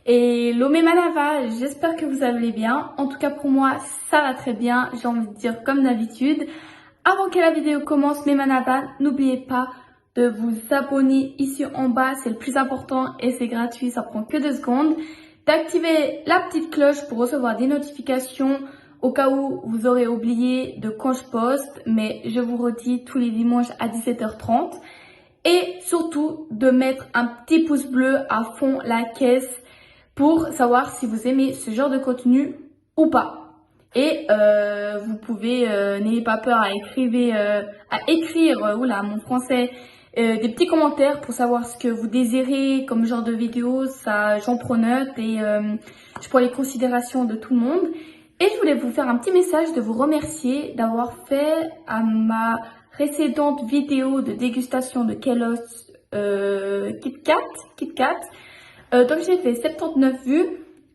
Hello mes manavas, j'espère que vous allez bien. En tout cas pour moi ça va très bien, j'ai envie de dire comme d'habitude. Avant que la vidéo commence mes manavas, n'oubliez pas de vous abonner ici en bas, c'est le plus important et c'est gratuit, ça prend que 2 secondes. D'activer la petite cloche pour recevoir des notifications au cas où vous aurez oublié de quand je poste, mais je vous redis tous les dimanches à 17h30. Et surtout de mettre un petit pouce bleu à fond la caisse pour savoir si vous aimez ce genre de contenu ou pas. Et vous pouvez, n'ayez pas peur à écrire, oula mon français, des petits commentaires pour savoir ce que vous désirez comme genre de vidéo, ça j'en prends note et je prends les considérations de tout le monde. Et je voulais vous faire un petit message de vous remercier d'avoir fait à ma précédente vidéo de dégustation de Kellogg's Kit Kat. Donc j'ai fait 79 vues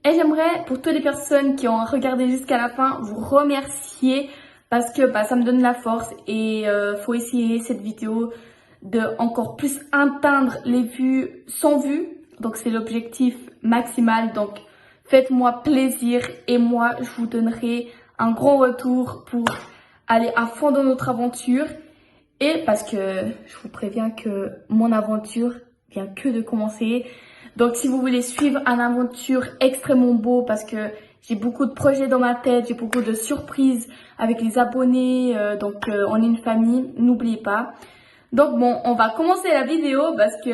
et j'aimerais pour toutes les personnes qui ont regardé jusqu'à la fin vous remercier parce que ça me donne la force et faut essayer cette vidéo de encore plus atteindre les vues 100 vues. Donc c'est l'objectif maximal, donc faites-moi plaisir et moi je vous donnerai un grand retour pour aller à fond dans notre aventure. Et parce que je vous préviens que mon aventure vient que de commencer. Donc si vous voulez suivre une aventure extrêmement beau parce que j'ai beaucoup de projets dans ma tête, j'ai beaucoup de surprises avec les abonnés, donc on est une famille, n'oubliez pas. Donc bon, on va commencer la vidéo parce que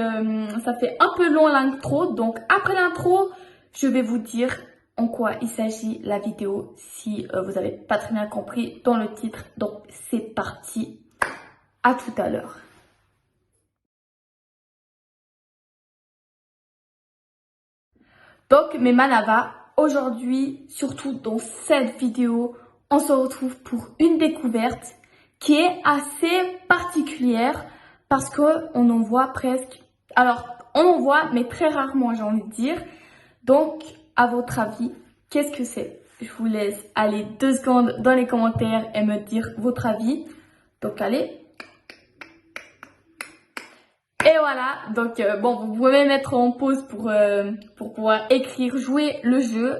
ça fait un peu long l'intro. Donc après l'intro, je vais vous dire en quoi il s'agit la vidéo si vous n'avez pas très bien compris dans le titre. Donc c'est parti, à tout à l'heure. Donc mes manavas, aujourd'hui, surtout dans cette vidéo, on se retrouve pour une découverte qui est assez particulière parce qu'on en voit presque, alors on en voit mais très rarement j'ai envie de dire. Donc à votre avis, qu'est-ce que c'est? Je vous laisse aller 2 secondes dans les commentaires et me dire votre avis. Donc allez. Et voilà, donc bon, vous pouvez mettre en pause pour pouvoir écrire, jouer le jeu.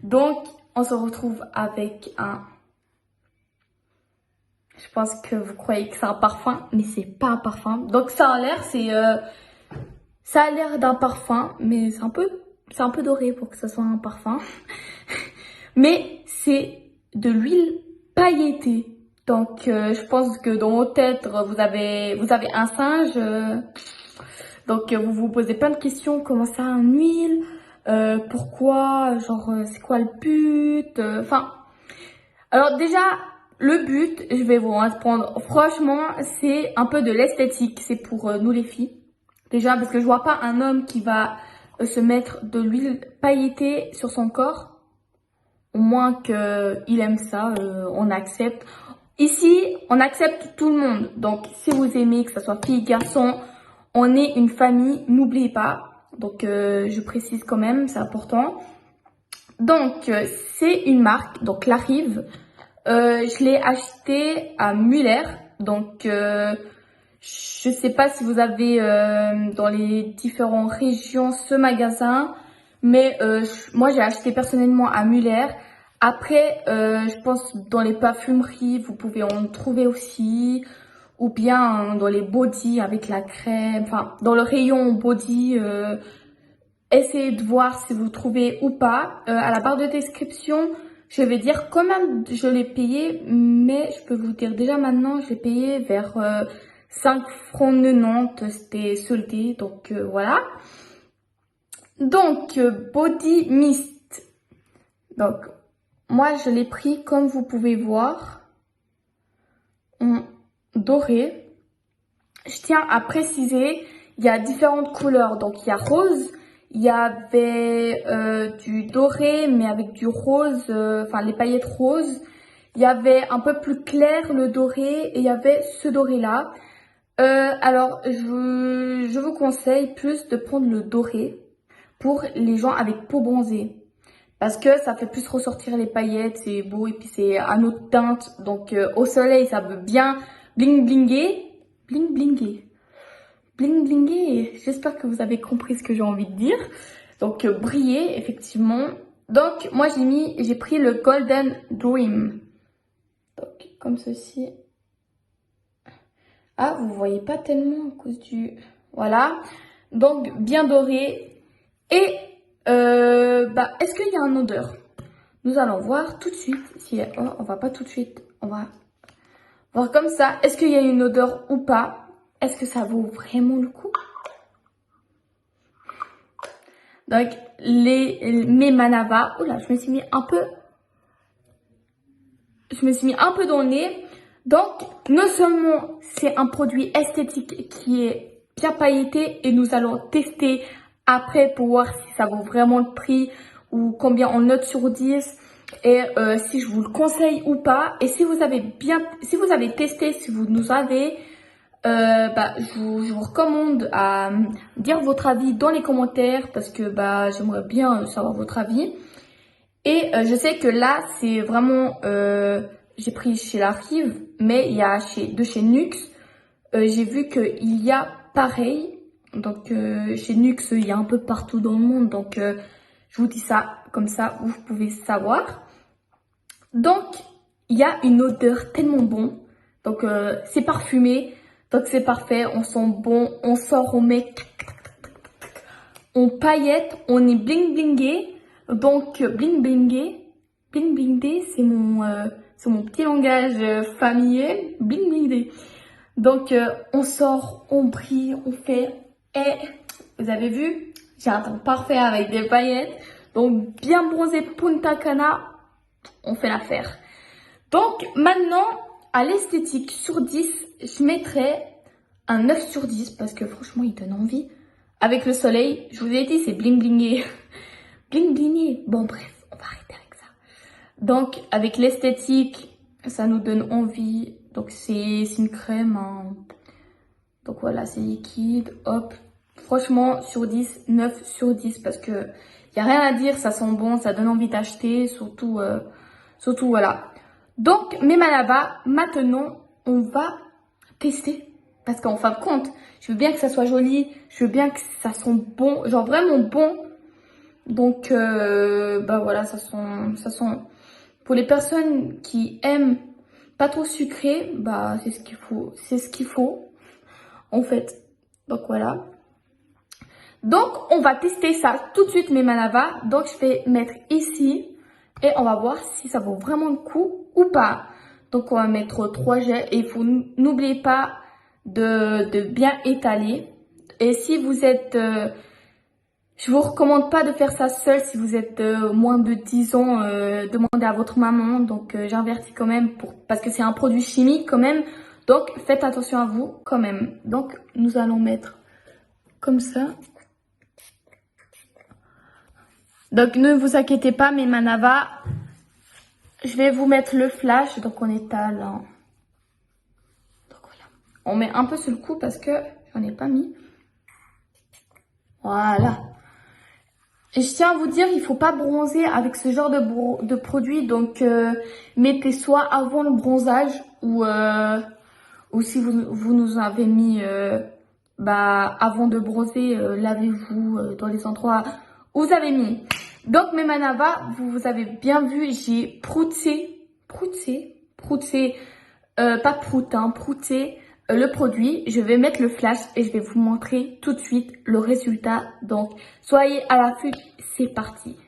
Donc, on se retrouve avec un... Je pense que vous croyez que c'est un parfum, mais c'est pas un parfum. Donc, ça a l'air, ça a l'air d'un parfum, mais c'est un peu doré pour que ce soit un parfum. Mais c'est de l'huile pailletée. Donc, je pense que dans votre tête, vous avez un singe. Donc, vous vous posez plein de questions. Comment ça, une huile? Pourquoi? Genre, c'est quoi le but? Enfin, alors déjà, le but, je vais vous répondre. Franchement, c'est un peu de l'esthétique. C'est pour nous les filles. Déjà, parce que je vois pas un homme qui va se mettre de l'huile pailletée sur son corps. Au moins qu'il aime ça, on accepte. Ici, on accepte tout le monde. Donc, si vous aimez, que ce soit fille, garçon, on est une famille, n'oubliez pas. Donc, je précise quand même, c'est important. Donc, c'est une marque, donc la Rive. Je l'ai acheté à Muller. Donc, je sais pas si vous avez dans les différentes régions ce magasin. Mais moi, j'ai acheté personnellement à Muller. Après, je pense dans les parfumeries, vous pouvez en trouver aussi. Ou bien dans les body avec la crème. Enfin, dans le rayon body, essayez de voir si vous trouvez ou pas. À la barre de description, je vais dire combien je l'ai payé. Mais je peux vous dire déjà maintenant, je l'ai payé vers 5 francs 90. C'était soldé, donc voilà. Donc, body mist. Donc, moi, je l'ai pris comme vous pouvez voir, en doré. Je tiens à préciser, il y a différentes couleurs. Donc, il y a rose, il y avait du doré, mais avec du rose, enfin les paillettes roses. Il y avait un peu plus clair le doré et il y avait ce doré-là. Alors, je vous conseille plus de prendre le doré pour les gens avec peau bronzée. Parce que ça fait plus ressortir les paillettes, c'est beau et puis c'est un autre teinte. Donc au soleil, ça veut bien bling blinguer. Bling blinguer. Bling blinguer. J'espère que vous avez compris ce que j'ai envie de dire. Donc briller effectivement. Donc moi j'ai pris le Golden Dream. Donc comme ceci. Ah, vous voyez pas tellement à cause du... Voilà. Donc bien doré. Et est-ce qu'il y a une odeur? Nous allons voir tout de suite. Si... Oh, on va pas tout de suite. On va voir comme ça. Est-ce qu'il y a une odeur ou pas? Est-ce que ça vaut vraiment le coup? Donc mes Manava. Oula, je me suis mis un peu dans le nez. Donc, non seulement c'est un produit esthétique qui est bien pailleté et nous allons tester après pour voir si ça vaut vraiment le prix ou combien on note sur 10 et si je vous le conseille ou pas. Et si vous avez testé, si vous nous avez, je vous recommande à dire votre avis dans les commentaires parce que j'aimerais bien savoir votre avis. Et je sais que là, c'est vraiment... j'ai pris chez La Rive, mais il y a de chez Nux. J'ai vu qu'il y a pareil. Donc, chez Nux, il y a un peu partout dans le monde. Donc, je vous dis ça, comme ça, vous pouvez savoir. Donc, il y a une odeur tellement bon. Donc, c'est parfumé. Donc, c'est parfait. On sent bon. On sort, on met... On paillette, on est bling blingé. Donc bling blingé, bling blingé, c'est mon petit langage familier, bling blingé. Donc on sort, on brille, on fait. Et vous avez vu, j'ai un teint parfait avec des paillettes. Donc bien bronzé Punta Cana, on fait l'affaire. Donc maintenant, à l'esthétique sur 10, je mettrais un 9 sur 10 parce que franchement, il donne envie. Avec le soleil, je vous ai dit, c'est bling blingé. Bling blingé. Bon, bref, on va arrêter avec ça. Donc, avec l'esthétique, ça nous donne envie. Donc, c'est une crème. Hein. Donc, voilà, c'est liquide. Hop. Franchement, sur 10, 9 sur 10. Parce que y a rien à dire, ça sent bon, ça donne envie d'acheter. Surtout, voilà. Donc, mes Manava, maintenant, on va tester. Parce qu'en fin de compte, je veux bien que ça soit joli, je veux bien que ça sente bon, genre vraiment bon. Donc, voilà, ça sent... Pour les personnes qui aiment pas trop sucré, c'est ce qu'il faut, en fait. Donc, voilà. Donc, on va tester ça tout de suite, mes Manava. Donc, je vais mettre ici et on va voir si ça vaut vraiment le coup ou pas. Donc, on va mettre 3 jets et il faut, n'oubliez pas de bien étaler. Et si vous êtes... je vous recommande pas de faire ça seul si vous êtes moins de 10 ans. Demandez à votre maman. Donc, j'invertis quand même parce que c'est un produit chimique quand même. Donc, faites attention à vous quand même. Donc, nous allons mettre comme ça. Donc, ne vous inquiétez pas, mes Manava. Je vais vous mettre le flash. Donc, on étale. Hein. Donc, voilà. On met un peu sur le cou parce que j'en ai pas mis. Voilà. Et je tiens à vous dire, il faut pas bronzer avec ce genre de produit. Donc, mettez soit avant le bronzage ou si vous nous avez mis avant de bronzer, lavez-vous dans les endroits où vous avez mis. Donc, mes Manava, vous avez bien vu, j'ai prouté, pas prout, hein, prouté le produit. Je vais mettre le flash et je vais vous montrer tout de suite le résultat. Donc, soyez à l'affût, c'est parti.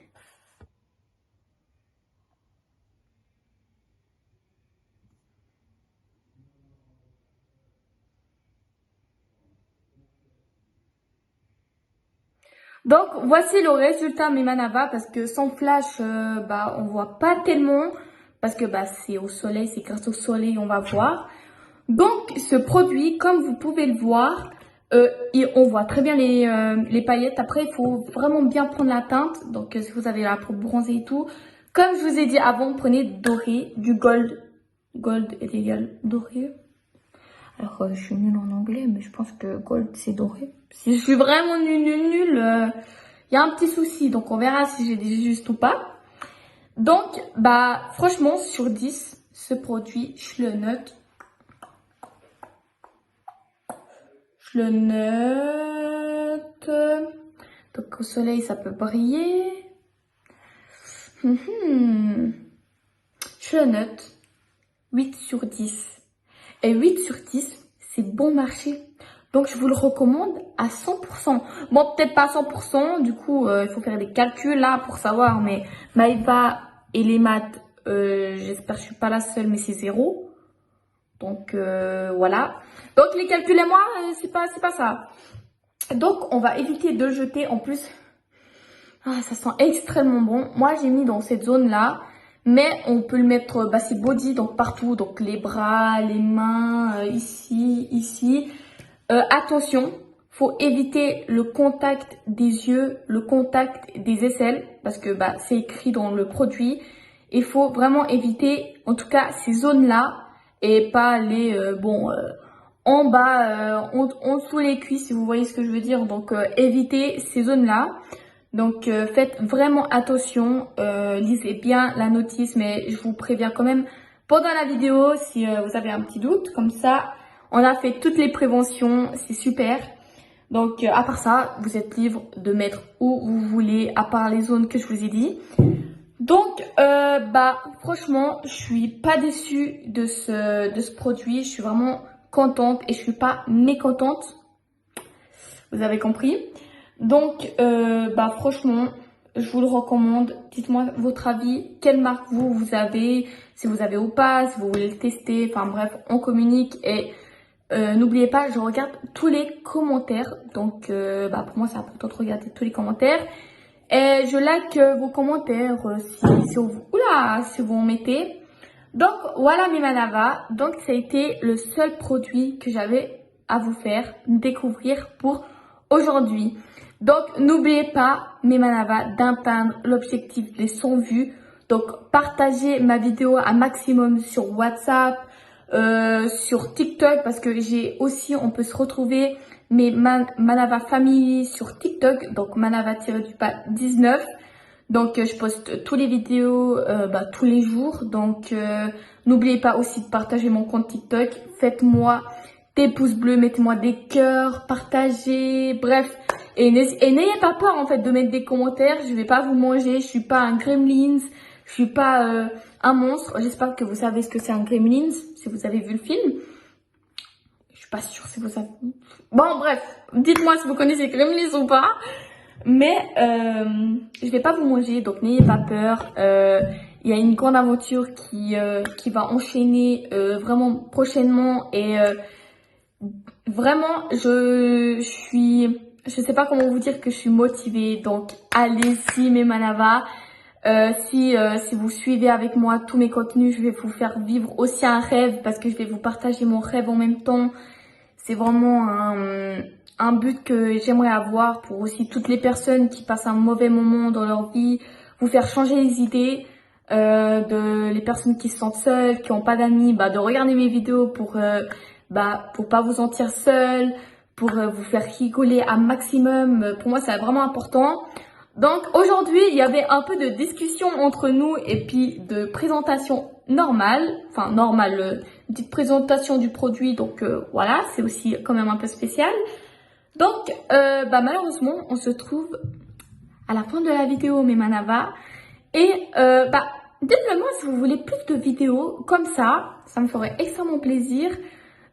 Donc, voici le résultat, mes Manava, parce que sans flash, on voit pas tellement, parce que c'est au soleil, c'est grâce au soleil, on va voir. Donc, ce produit, comme vous pouvez le voir, on voit très bien les paillettes. Après, il faut vraiment bien prendre la teinte. Donc, si vous avez la peau bronzée et tout, comme je vous ai dit avant, prenez doré, du gold. Gold est égal doré. Alors, je suis nulle en anglais, mais je pense que gold, c'est doré. Si je suis vraiment nulle, y a un petit souci. Donc, on verra si j'ai dit juste ou pas. Donc, franchement, sur 10, ce produit, je le note. Je le note Donc au soleil, ça peut briller. Je le note 8 sur 10. Et 8 sur 10, c'est bon marché. Donc je vous le recommande à 100%. Bon, peut-être pas à 100%, du coup, il faut faire des calculs là pour savoir. Mais Maëva et les maths, j'espère que je suis pas la seule, mais c'est 0. Donc voilà. Donc les calculs et moi, c'est pas ça. Donc on va éviter de le jeter. En plus, ça sent extrêmement bon. Moi j'ai mis dans cette zone là, mais on peut le mettre, c'est body, donc partout, donc les bras, les mains, ici. Attention, faut éviter le contact des yeux, le contact des aisselles, parce que c'est écrit dans le produit. Il faut vraiment éviter, en tout cas ces zones là, et pas aller en bas, en dessous les cuisses, si vous voyez ce que je veux dire. Donc évitez ces zones là. Donc faites vraiment attention, lisez bien la notice, mais je vous préviens quand même pendant la vidéo si vous avez un petit doute. Comme ça, on a fait toutes les préventions, c'est super. Donc à part ça, vous êtes libre de mettre où vous voulez, à part les zones que je vous ai dit. Donc franchement, je suis pas déçue de ce produit, je suis vraiment contente et je suis pas mécontente. Vous avez compris? Donc, franchement, je vous le recommande. Dites-moi votre avis. Quelle marque vous avez, si vous avez ou pas, si vous voulez le tester. Enfin bref, on communique et n'oubliez pas, je regarde tous les commentaires. Donc, pour moi, c'est important de regarder tous les commentaires. Et je like vos commentaires si vous en mettez. Donc, voilà mes manavas. Donc, ça a été le seul produit que j'avais à vous faire découvrir pour aujourd'hui. Donc, n'oubliez pas, mes manavas, d'atteindre l'objectif des 100 vues. Donc, partagez ma vidéo un maximum sur WhatsApp, sur TikTok, parce que j'ai aussi, on peut se retrouver mes Manava Family sur TikTok, donc Manava-19. Donc, je poste tous les vidéos tous les jours. Donc, n'oubliez pas aussi de partager mon compte TikTok. Faites-moi des pouces bleus, mettez-moi des cœurs, partagez, bref. Et n'ayez pas peur en fait de mettre des commentaires. Je vais pas vous manger, je suis pas un gremlins, je suis pas un monstre. J'espère que vous savez ce que c'est un gremlins, si vous avez vu le film. Je suis pas sûre si vous savez. Bon bref, dites-moi si vous connaissez gremlins ou pas. Mais je vais pas vous manger, donc n'ayez pas peur. Il y a une grande aventure qui va enchaîner vraiment prochainement et vraiment je sais pas comment vous dire que je suis motivée. Donc allez-y mes manavas. Si vous suivez avec moi tous mes contenus, je vais vous faire vivre aussi un rêve parce que je vais vous partager mon rêve en même temps. C'est vraiment un but que j'aimerais avoir pour aussi toutes les personnes qui passent un mauvais moment dans leur vie, vous faire changer les idées, les personnes qui se sentent seules, qui n'ont pas d'amis, de regarder mes vidéos pour pas vous sentir seul, pour vous faire rigoler un maximum. Pour moi, c'est vraiment important. Donc aujourd'hui, il y avait un peu de discussion entre nous et puis de présentation normale, une petite présentation du produit. Donc voilà, c'est aussi quand même un peu spécial. Donc malheureusement, on se trouve à la fin de la vidéo mes manavas. Et dites-le moi si vous voulez plus de vidéos comme ça me ferait extrêmement plaisir.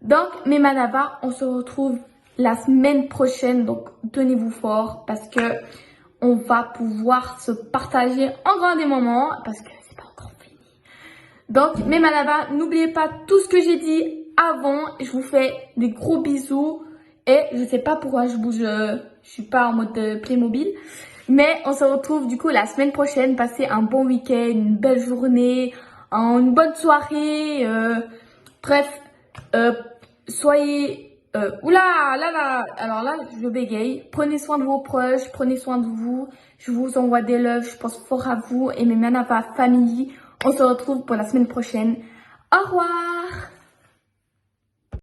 Donc mes manavas, on se retrouve la semaine prochaine. Donc tenez-vous fort parce que on va pouvoir se partager encore des moments parce que c'est pas encore fini. Donc mes manavas, n'oubliez pas tout ce que j'ai dit avant. Je vous fais des gros bisous. Et je sais pas pourquoi je bouge, je suis pas en mode Playmobil. Mais on se retrouve du coup la semaine prochaine. Passez un bon week-end, une belle journée, une bonne soirée. Bref, soyez... alors là, je bégaye. Prenez soin de vos proches, prenez soin de vous. Je vous envoie des loves, je pense fort à vous et mes manavas famille. On se retrouve pour la semaine prochaine. Au revoir!